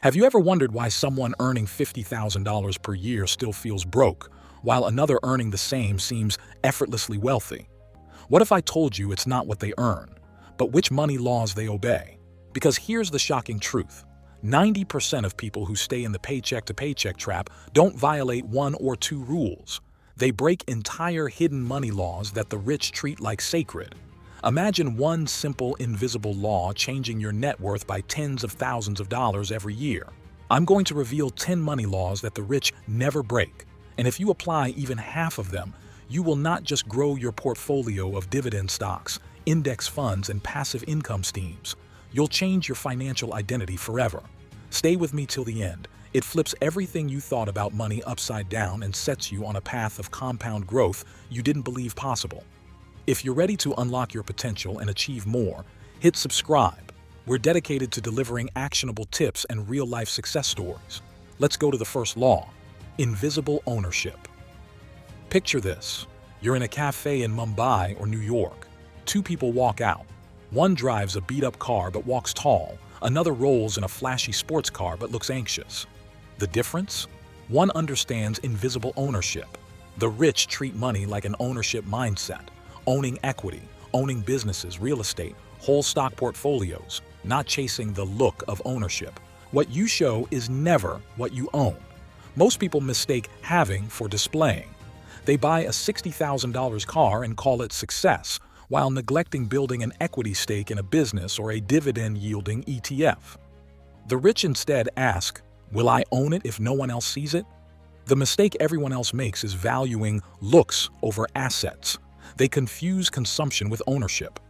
Have you ever wondered why someone earning $50,000 per year still feels broke, while another earning the same seems effortlessly wealthy? What if I told you it's not what they earn, but which money laws they obey? Because here's the shocking truth. 90% of people who stay in the paycheck-to-paycheck trap don't violate one or two rules. They break entire hidden money laws that the rich treat like sacred. Imagine one simple, invisible law changing your net worth by tens of thousands of dollars every year. I'm going to reveal 10 money laws that the rich never break. And if you apply even half of them, you will not just grow your portfolio of dividend stocks, index funds, and passive income schemes. You'll change your financial identity forever. Stay with me till the end. It flips everything you thought about money upside down and sets you on a path of compound growth you didn't believe possible. If you're ready to unlock your potential and achieve more, hit subscribe. We're dedicated to delivering actionable tips and real-life success stories. Let's go to the first law: invisible ownership. Picture this. You're in a cafe in Mumbai or New York. Two people walk out. One drives a beat-up car but walks tall. Another rolls in a flashy sports car but looks anxious. The difference? One understands invisible ownership. The rich treat money like an ownership mindset. Owning equity, owning businesses, real estate, whole stock portfolios, not chasing the look of ownership. What you show is never what you own. Most people mistake having for displaying. They buy a $60,000 car and call it success, while neglecting building an equity stake in a business or a dividend-yielding ETF. The rich instead ask, "Will I own it if no one else sees it?" The mistake everyone else makes is valuing looks over assets. They confuse consumption with ownership.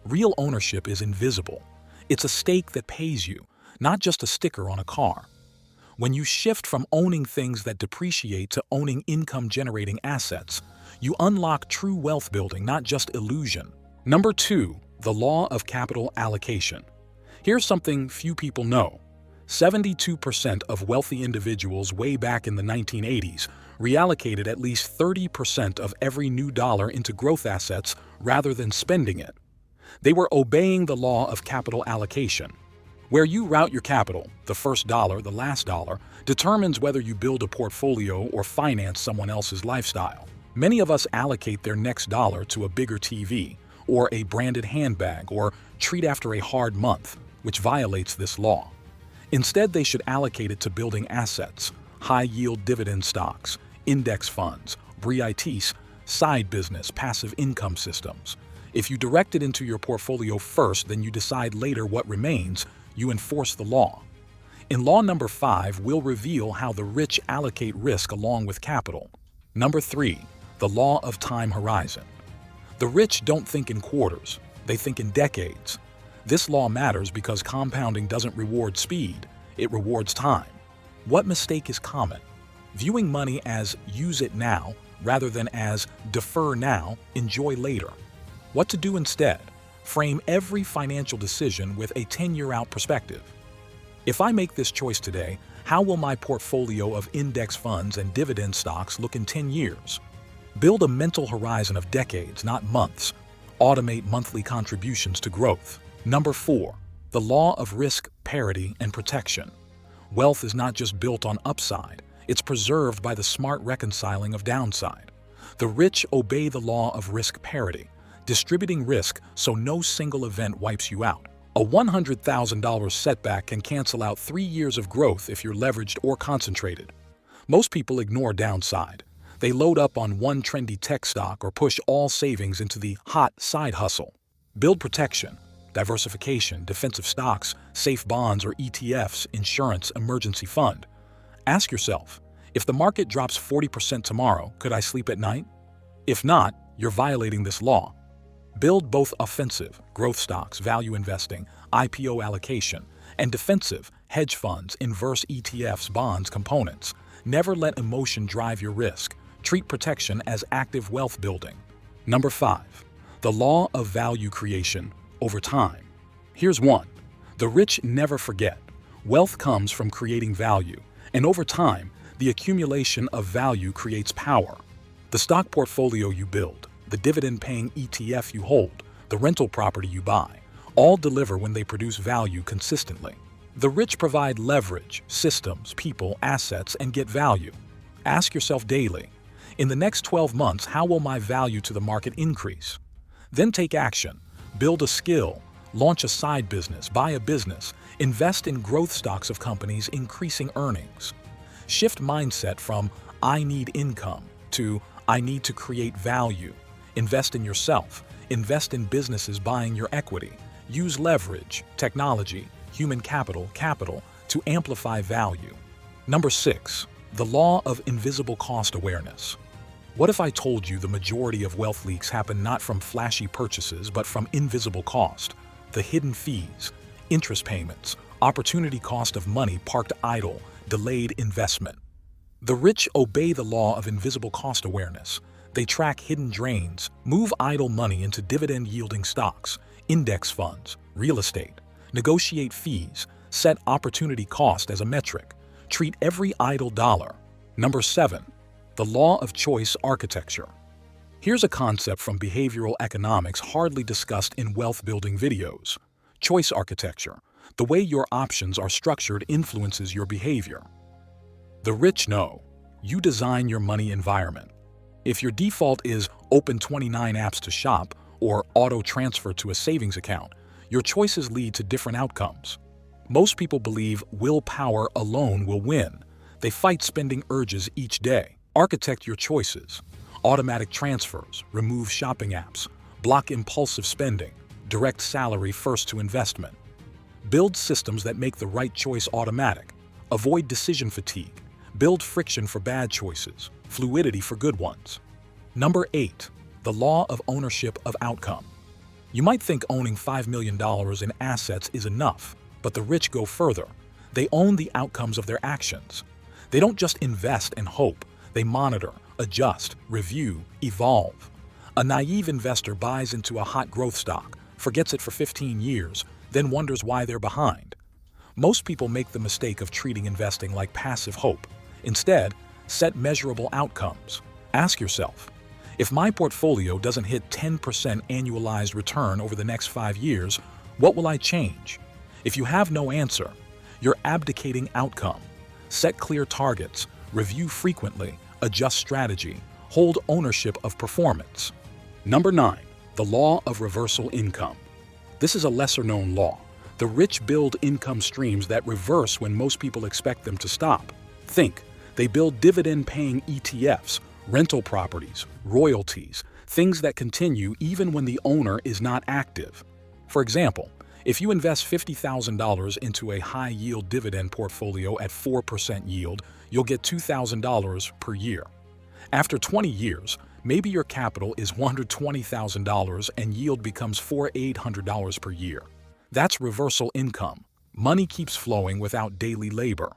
Real ownership is invisible. It's a stake that pays you, not just a sticker on a car. When you shift from owning things that depreciate to owning income-generating assets, you unlock true wealth building, not just illusion. Number 2, the law of capital allocation. Here's something few people know. 72% of wealthy individuals way back in the 1980s reallocated at least 30% of every new dollar into growth assets rather than spending it. They were obeying the law of capital allocation. Where you route your capital, the first dollar, the last dollar, determines whether you build a portfolio or finance someone else's lifestyle. Many of us allocate their next dollar to a bigger TV, or a branded handbag, or treat after a hard month, which violates this law. Instead, they should allocate it to building assets, high-yield dividend stocks, index funds, REITs, side business, passive income systems. If you direct it into your portfolio first, then you decide later what remains, you enforce the law. In law number 5, we'll reveal how the rich allocate risk along with capital. Number 3, the law of time horizon. The rich don't think in quarters, they think in decades. This law matters because compounding doesn't reward speed, it rewards time. What mistake is common? Viewing money as use it now rather than as defer now, enjoy later. What to do instead? Frame every financial decision with a 10-year out perspective. If I make this choice today, how will my portfolio of index funds and dividend stocks look in 10 years? Build a mental horizon of decades, not months. Automate monthly contributions to growth. Number 4, the law of risk, parity, and protection. Wealth is not just built on upside, it's preserved by the smart reconciling of downside. The rich obey the law of risk parity, distributing risk so no single event wipes you out. A $100,000 setback can cancel out 3 years of growth if you're leveraged or concentrated. Most people ignore downside. They load up on one trendy tech stock or push all savings into the hot side hustle. Build protection, diversification, defensive stocks, safe bonds or ETFs, insurance, emergency fund. Ask yourself, if the market drops 40% tomorrow, could I sleep at night? If not, you're violating this law. Build both offensive, growth stocks, value investing, IPO allocation, and defensive, hedge funds, inverse ETFs, bonds, components. Never let emotion drive your risk. Treat protection as active wealth building. Number 5, the law of value creation over time. Here's one. The rich never forget. Wealth comes from creating value, and over time, the accumulation of value creates power. The stock portfolio you build, the dividend-paying ETF you hold, the rental property you buy, all deliver when they produce value consistently. The rich provide leverage, systems, people, assets, and get value. Ask yourself daily, in the next 12 months, how will my value to the market increase? Then take action. Build a skill, launch a side business, buy a business, invest in growth stocks of companies increasing earnings. Shift mindset from "I need income" to "I need to create value." Invest in yourself. Invest in businesses buying your equity. Use leverage, technology, human capital to amplify value. Number 6. The law of invisible cost awareness. What if I told you the majority of wealth leaks happen not from flashy purchases but from invisible cost, the hidden fees, interest payments, opportunity cost of money parked idle, delayed investment? The rich obey the law of invisible cost awareness. They track hidden drains, move idle money into dividend-yielding stocks, index funds, real estate, negotiate fees, set opportunity cost as a metric, treat every idle dollar. Number 7. The law of choice architecture. Here's a concept from behavioral economics hardly discussed in wealth-building videos. Choice architecture. The way your options are structured influences your behavior. The rich know. You design your money environment. If your default is open 29 apps to shop or auto transfer to a savings account, your choices lead to different outcomes. Most people believe willpower alone will win. They fight spending urges each day. Architect your choices. Automatic transfers, remove shopping apps, block impulsive spending, direct salary first to investment. Build systems that make the right choice automatic. Avoid decision fatigue. Build friction for bad choices, fluidity for good ones. Number 8. The law of ownership of outcome. You might think owning $5 million in assets is enough, but the rich go further. They own the outcomes of their actions. They don't just invest and hope. They monitor, adjust, review, evolve. A naive investor buys into a hot growth stock, forgets it for 15 years, then wonders why they're behind. Most people make the mistake of treating investing like passive hope. Instead, set measurable outcomes. Ask yourself, if my portfolio doesn't hit 10% annualized return over the next 5 years, what will I change? If you have no answer, you're abdicating outcome. Set clear targets, review frequently, adjust strategy, hold ownership of performance. Number 9. The law of reversal income. This is a lesser-known law. The rich build income streams that reverse when most people expect them to stop. Think, they build dividend-paying ETFs, rental properties, royalties, things that continue even when the owner is not active. For example, if you invest $50,000 into a high-yield dividend portfolio at 4% yield, you'll get $2,000 per year. After 20 years, maybe your capital is $120,000 and yield becomes $4,800 per year. That's reversal income. Money keeps flowing without daily labor.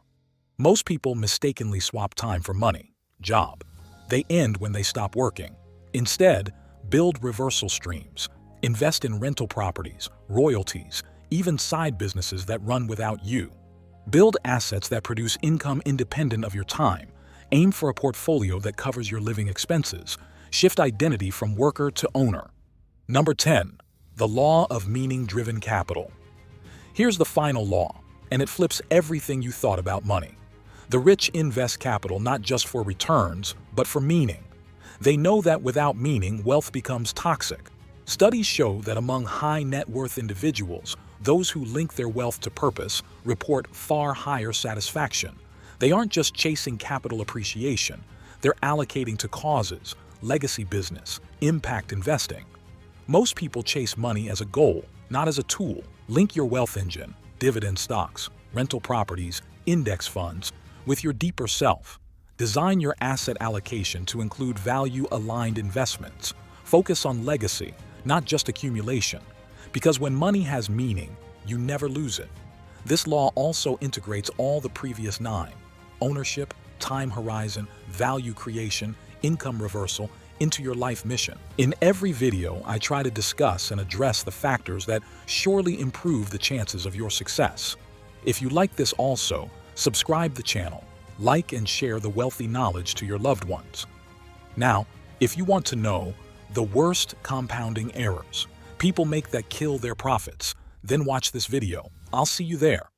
Most people mistakenly swap time for money, job. They end when they stop working. Instead, build reversal streams. Invest in rental properties, royalties, even side businesses that run without you. Build assets that produce income independent of your time. Aim for a portfolio that covers your living expenses. Shift identity from worker to owner. Number 10. The law of meaning-driven capital. Here's the final law, and it flips everything you thought about money. The rich invest capital not just for returns, but for meaning. They know that without meaning, wealth becomes toxic. Studies show that among high net worth individuals, those who link their wealth to purpose report far higher satisfaction. They aren't just chasing capital appreciation, they're allocating to causes, legacy business, impact investing. Most people chase money as a goal, not as a tool. Link your wealth engine, dividend stocks, rental properties, index funds, with your deeper self. Design your asset allocation to include value-aligned investments. Focus on legacy, not just accumulation. Because when money has meaning, you never lose it. This law also integrates all the previous 9: ownership, time horizon, value creation, income reversal, into your life mission. In every video, I try to discuss and address the factors that surely improve the chances of your success. If you like this also, subscribe the channel, like and share the wealthy knowledge to your loved ones. Now, if you want to know the worst compounding errors people make that kill their profits, then watch this video. I'll see you there.